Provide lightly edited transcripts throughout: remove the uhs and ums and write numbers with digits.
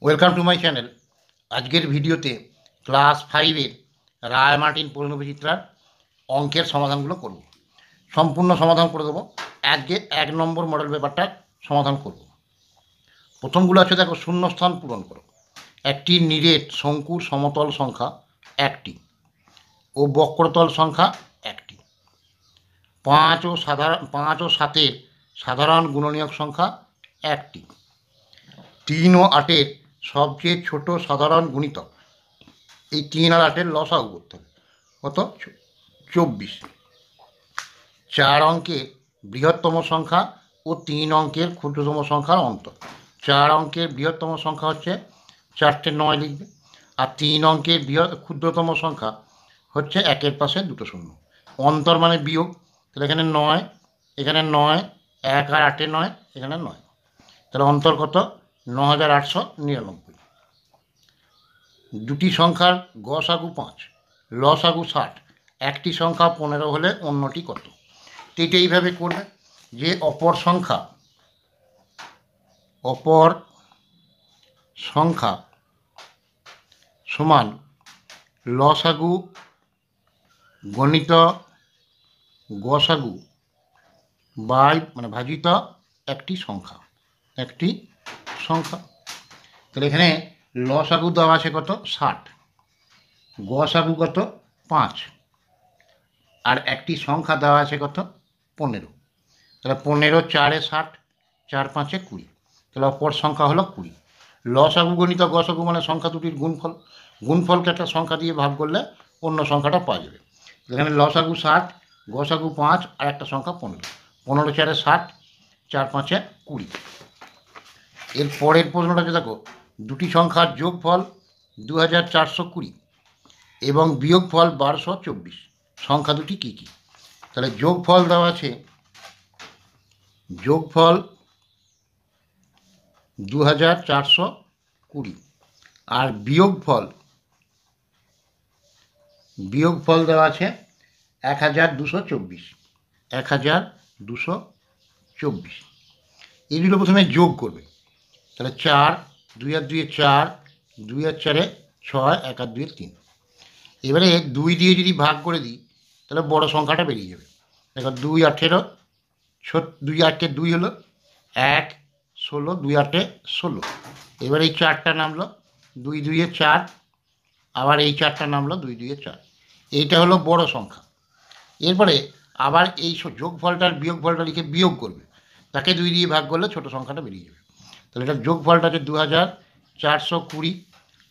Welcome to my channel. আজকের ভিডিওতে class 5-এর রায় Martin পরিণবিচিত্রার অঙ্কের সমাধানগুলো করব। সম্পূর্ণ সমাধান করে দেবো। আজকে 1 নম্বর মডেল পেপারটা সমাধান করব। প্রথমগুলো আছে, দেখো, শূন্যস্থান পূরণ করো। একটি নিরেট শঙ্কুর সমতল সংখ্যা 1টি ও বক্রতল সংখ্যা 1টি। 5 ও 7-এর সাধারণ গুণনীয়ক সংখ্যা 1টি। 3 ও 8-এর সবচেয়ে ছোট সাধারণ গুণিতক। এই 3 আর 8-এর লসাগু করতে হবে। কত? 24। 4 অঙ্কের বৃহত্তম সংখ্যা ও 3 অঙ্কের ক্ষুদ্রতম সংখ্যার অন্তর। 4 অঙ্কের বৃহত্তম সংখ্যা হচ্ছে 4টে 9 লিখবে, আর 3 অঙ্কের ক্ষুদ্রতম সংখ্যা হচ্ছে 1-এর পাশে 2টো শূন্য। অন্তর মানে বিয়োগ, তাহলে এখানে 9, এখানে 9, 1 আর 8-এ 9, এখানে 9, তাহলে অন্তর কত? 9899। দুটি সংখ্যার গসাগু 5, লসাগু 60, একটি সংখ্যা 15 হলে অন্যটি কত? তো এটা এইভাবে করবে যে অপর সংখ্যা সমান লসাগু গণিত গসাগু বাই মানে ভাজিত একটি সংখ্যা। তাহলে এখানে লসাগু দেওয়া আছে কত? 60, গসাগু কত? 5, আর একটি সংখ্যা দেওয়া আছে কত? 15। তাহলে 15 4-এ 60, 4 5-এ 20, তাহলে অপর সংখ্যা হলো 20। লসাগু গণিত গসাগু মানে সংখ্যা দুটির গুণফল। গুণফলকে একটা সংখ্যা দিয়ে ভাগ করলে অন্য সংখ্যাটা পাওয়া যাবে। এখানে লসাগু 60, গসাগু 5, আর একটা সংখ্যা 15। 15 4-এ 60, 4 5-এ 20। এর পরের প্রশ্নটাকে দেখো, দুটি সংখ্যার যোগফল 2420 এবং বিয়োগফল 1224, সংখ্যা দুটি কী কী? তাহলে যোগফল দেওয়া আছে, যোগফল 2420, আর বিয়োগফল দেওয়া আছে 1224। 1224 এই দুটো প্রথমে যোগ করবে। তাহলে 4, 2 আর 2-এ 4, 2 আর 4-এ 6, 1 আর 2-এ 3। এবারে 2 দিয়ে যদি ভাগ করে দিই তাহলে বড় সংখ্যাটা বেরিয়ে যাবে। দেখো 2 18, 2 8-এ 2 হলো 1, 16, 2 8-এ 16। এবার এই 4টা নামলো 2 2-এ 4, আবার এই 4টা নামলো 2 2-এ 4। এইটা হলো বড় সংখ্যা। এরপরে আবার এই যোগফলটার বিয়োগফলটা লিখে বিয়োগ করবে, তাকে 2 দিয়ে ভাগ করলে ছোটো সংখ্যাটা বেরিয়ে যাবে। তাহলে এটা যোগফলটা আছে 2420,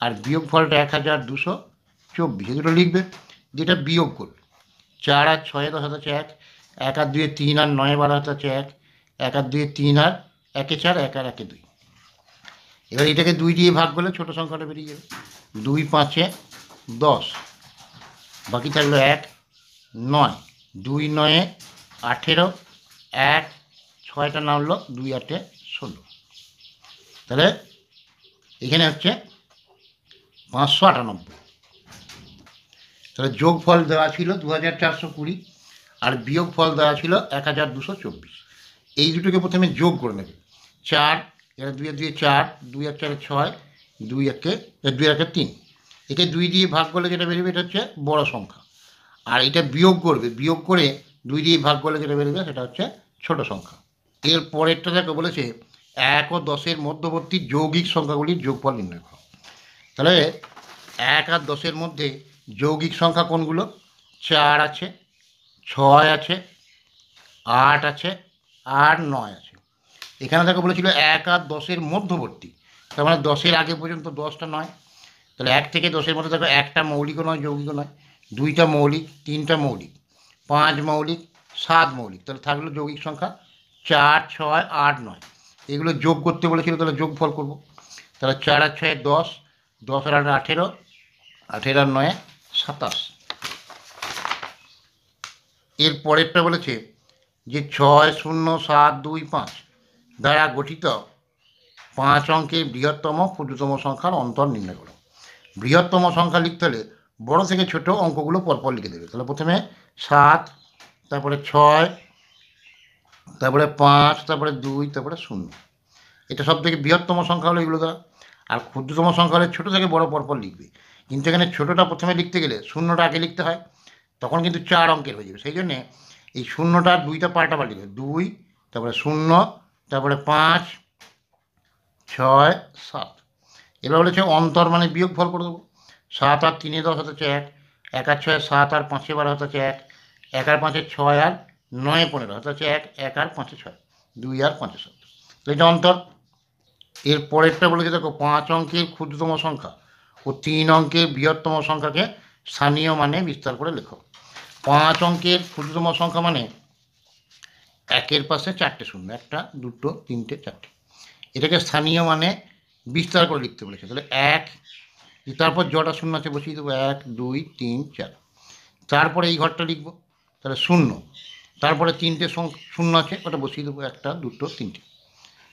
আর বিয়োগফলটা 1224। এই দুটো লিখবে, যেটা বিয়োগ করবে। 4 আর 6-এ 10 হচ্ছে 1, 1 আর 2-এ 3, আর 9-এ 12 হচ্ছে 1, 1 আর 2-এ 3, আর 1-এ 4, 1 আর 1-এ 2। এবার এটাকে 2 দিয়ে ভাগ করলে ছোটো সংখ্যাটা বেরিয়ে যাবে। 2 5-এ 10, বাকি থাকলো 1, 9, 2 9-এ 18, 1 6টা নামলো 2 8-এ 16। তাহলে এখানে হচ্ছে 598। তাহলে যোগফল দেওয়া ছিল 2420, আর বিয়োগফল দেওয়া ছিল 1224। এই দুটোকে প্রথমে যোগ করে নেবে। 4, এখানে 2 আর 2-এ 4, 2 আর 4-এ 6, 2 1-এ 3। একে 2 দিয়ে ভাগ করলে যেটা বেরোবে এটা হচ্ছে বড় সংখ্যা। আর এটা বিয়োগ করবে, বিয়োগ করে 2 দিয়ে ভাগ করলে যেটা বেরোবে সেটা হচ্ছে ছোট সংখ্যা। এর পরেরটা দেখো বলেছে 1 ও 10-এর মধ্যবর্তী যৌগিক সংখ্যাগুলির যোগফল নির্ণয় করো। তাহলে 1 আর 10-এর মধ্যে যৌগিক সংখ্যা কোনগুলো? 4 আছে, 6 আছে, 8 আছে, আর 9 আছে। এখানে দেখো বলেছিল 1 আর 10-এর মধ্যবর্তী, তার মানে 10-এর আগে পর্যন্ত 10টা নয়। তাহলে 1 থেকে 10-এর মধ্যে দেখো একটা মৌলিকও নয়, যৌগিকও নয়, 2টা মৌলিক, 3টা মৌলিক, 5 মৌলিক, 7 মৌলিক। তাহলে থাকলো যৌগিক সংখ্যা 4 6 8 9। এগুলো যোগ করতে বলেছিল, তাহলে যোগফল করব। তাহলে 4 আর 6 10, 10 আর 8 18, 18 আর 9 27। এর পরেরটা বলেছে যে 6 0 7 2 5 দ্বারা গঠিত 5 অঙ্কের বৃহত্তম ক্ষুদ্রতম সংখ্যার অন্তর নির্ণয় করো। বৃহত্তম সংখ্যা লিখতে হলে বড় থেকে ছোট অঙ্কগুলো পরপর লিখে দেবে। তাহলে প্রথমে 7, তারপরে 6, তারপরে 5, তারপরে 2, তারপরে 0। এটা সব থেকে বৃহত্তম সংখ্যা হলো এগুলো দ্বারা। আর ক্ষুদ্রতম সংখ্যা হলে ছোটো থেকে বড় পরপর লিখবে, কিন্তু এখানে ছোটোটা প্রথমে লিখতে গেলে শূন্যটা আগে লিখতে হয়, তখন কিন্তু 4 অঙ্কের হয়ে যাবে। সেই জন্যে এই শূন্যটা 2টা পাল্টাপাল্টি হবে, 2, তারপরে 0, তারপরে 5, 6, 7। এবার বলেছে অন্তর মানে বিয়োগফল করে দেবো। 7 আর 3 10 হতে হচ্ছে 1, 1 আর 6 7, আর 5 12 হতে হচ্ছে 1, 1 আর 5 6, আর 9 15 হতে হচ্ছে 1, 1 আর 5 6, 2 আর 5 7। তো এটা অন্তর। এর পরেরটা বলেছে দেখো, 5 অঙ্কের ক্ষুদ্রতম সংখ্যা ও 3 অঙ্কের বৃহত্তম সংখ্যাকে স্থানীয় মানে বিস্তার করে লেখো। 5 অঙ্কের ক্ষুদ্রতম সংখ্যা মানে 1-এর পাশে 4টে শূন্য, 1টা 2টো 3টে 4টে, এটাকে স্থানীয় মানে বিস্তার করে লিখতে বলেছে। তাহলে 1, তারপর যটা শূন্য আছে বসিয়ে দেবো, 1 2 3 4। তারপরে এই ঘরটা লিখবো, তাহলে 0, তারপরে 3টে শূন্য আছে, ওটা বসিয়ে দেবো, 1টা 2টো 3টে।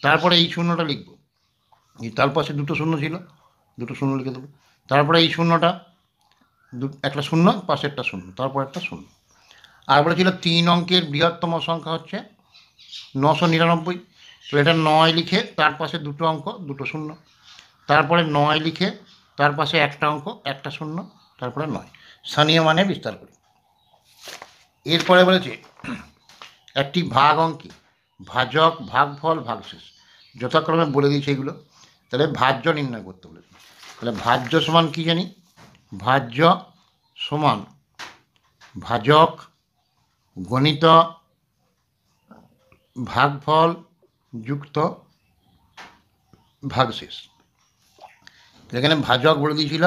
তারপরে এই শূন্যটা লিখবো, তার পাশে 2টো শূন্য ছিল, 2টো শূন্য লিখে দেবো। তারপরে এই শূন্যটা, একটা শূন্য, পাশে একটা শূন্য, তারপর একটা শূন্য। আর বলেছিল 3 অঙ্কের বৃহত্তম সংখ্যা হচ্ছে 999। তো এটা 9 লিখে তার পাশে 2টো অঙ্ক, 2টো শূন্য, তারপরে 9 লিখে তার পাশে একটা অঙ্ক, একটা শূন্য, তারপরে 9, স্থানীয় মানে বিস্তার করি। এরপরে বলেছে একটি ভাগ অঙ্কে ভাজক, ভাগফল, ভাগশেষ যথাক্রমে বলে দিয়েছে এগুলো। তাহলে ভাজ্য নির্ণয় করতে বলেছে। তাহলে ভাজ্য সমান কী জানি, ভাজ্য সমান ভাজক গণিত ভাগফল যুক্ত ভাগশেষ। এখানে ভাজক বলে দিয়েছিল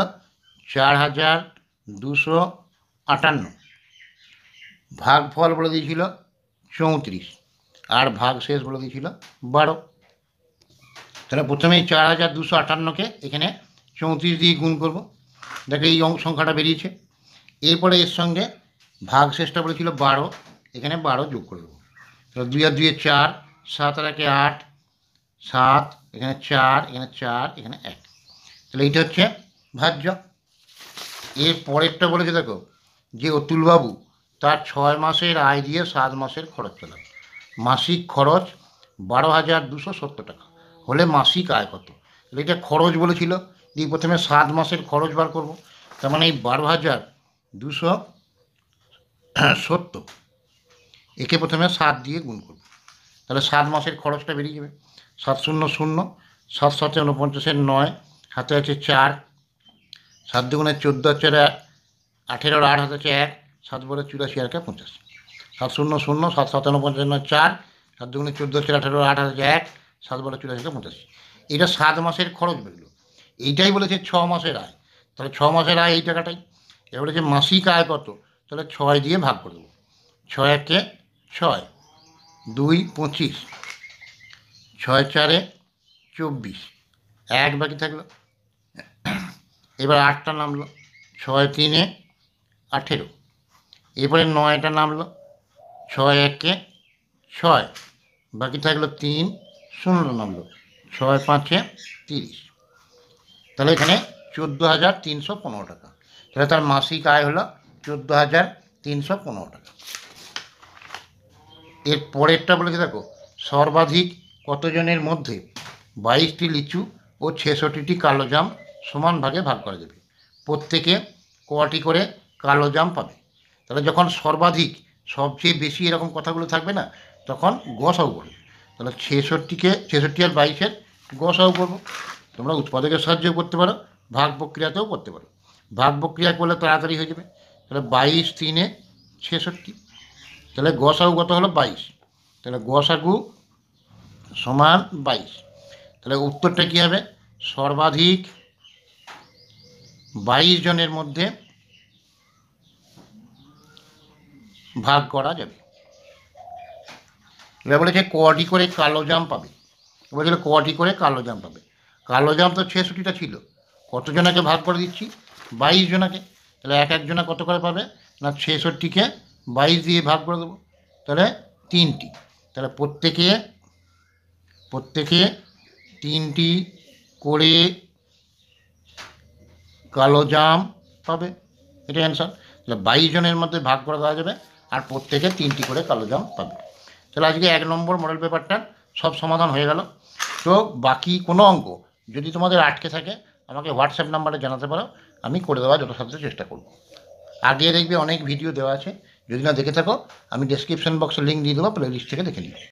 4258, ভাগফল বলে দিয়েছিল 34, আর ভাগশেষ বলে দিয়েছিল 12। তাহলে প্রথমেই 4258কে এখানে 34 দিয়ে গুণ করব, দেখো এই সংখ্যাটা বেরিয়েছে। এরপরে এর সঙ্গে ভাগশেষটা বলেছিল 12, এখানে 12 যোগ করে দেবো। তাহলে 2 আর 2 4, 7 আর 1 8, 7, এখানে 4, এখানে 4, এখানে 1। তাহলে এইটা হচ্ছে ভাজ্য। এর পরেরটা বলেছে দেখো, যে অতুলবাবু তার 6 মাসের আয় দিয়ে 7 মাসের খরচ চালান, মাসিক খরচ 12,270 টাকা হলে মাসিক আয় কত। এটা খরচ বলেছিল, দিয়ে প্রথমে 7 মাসের খরচ বার করব, তার মানে এই 12,270, একে প্রথমে 7 দিয়ে গুণ করব, তাহলে 7 মাসের খরচটা বেরিয়ে যাবে। 7 0 0, 7 7 49, 9, হাতে আছে 4, 7 2 14, 4 18, 8 হাতে আছে 1, 7 বলে 84, আর 85, 7 0 0, 7 7 49, 4, 7 2 14, 4 18, 8 হাতে 1, 7 বলে 84, 85। এটা 7 মাসের খরচ বেরোলো। এইটাই বলেছে 6 মাসের আয়, তাহলে 6 মাসের আয় এই টাকাটাই। এবার বলেছে মাসিক আয় কত, তাহলে 6 দিয়ে ভাগ করে দেবো। 6 1 6, 2 25, 6 4 24, 1 বাকি থাকলো। এবার 8টা নামলো, 6 3 18, এরপরে 9টা নামলো, 6 1 6, বাকি থাকলো 3, 0 নামলো, 6 5 30। তাহলে এখানে 14,315 টাকা। তাহলে তার মাসিক আয় হলো 14,315 টাকা। এর পরেরটা বলেছে দেখো, সর্বাধিক কতজনের মধ্যে 22টি লিচু ও 66টি কালো জাম সমান ভাগে ভাগ করা যাবে, প্রত্যেকে কটি করে কালো জাম পাবে। তাহলে যখন সর্বাধিক, সবচেয়ে বেশি এরকম কথাগুলো থাকবে না, তখন গসাউ করবে। তাহলে 66 আর 22-এর গসাউ করবো। তোমরা উৎপাদকের সাহায্যেও করতে পারো, ভাগ প্রক্রিয়াতেও করতে পারো। ভাগ প্রক্রিয়া করলে তাড়াতাড়ি হয়ে যাবে। তাহলে 22 3 66, তাহলে গসাগু কত হলো 22, তাহলে গসাগু সমান 22। তাহলে উত্তরটা কী হবে, সর্বাধিক 22 জনের মধ্যে ভাগ করা যাবে। এবার বলেছে কটি করে কালো জাম পাবে, বলেছিল কটি করে কালো জাম পাবে। কালো জাম তো 66টা ছিল, কতজনাকে ভাগ করে দিচ্ছি, 22 জনাকে। তাহলে এক একজনা কত করে পাবে না, 66কে 22 দিয়ে ভাগ করে দেবো, তাহলে 3টি। তাহলে প্রত্যেকে 3টি করে কালো জাম পাবে, এটা অ্যান্সার। তাহলে 22 জনের মধ্যে ভাগ করে দেওয়া যাবে, আর প্রত্যেকে 3টি করে কালো জাম পাবে। তাহলে আজকে 1 নম্বর মডেল পেপারটার সব সমাধান হয়ে গেল। তো বাকি কোনো অঙ্ক যদি তোমাদের আটকে থাকে আমাকে হোয়াটসঅ্যাপ নাম্বারে জানাতে পারো, আমি করে দেওয়ার যথাসাধ্য চেষ্টা করব। আগে দেখবে অনেক ভিডিও দেওয়া আছে, যদি না দেখে থাকো আমি ডেসক্রিপশন বক্সে লিঙ্ক দিয়ে দেবো, প্লে লিস্ট থেকে দেখে নিও।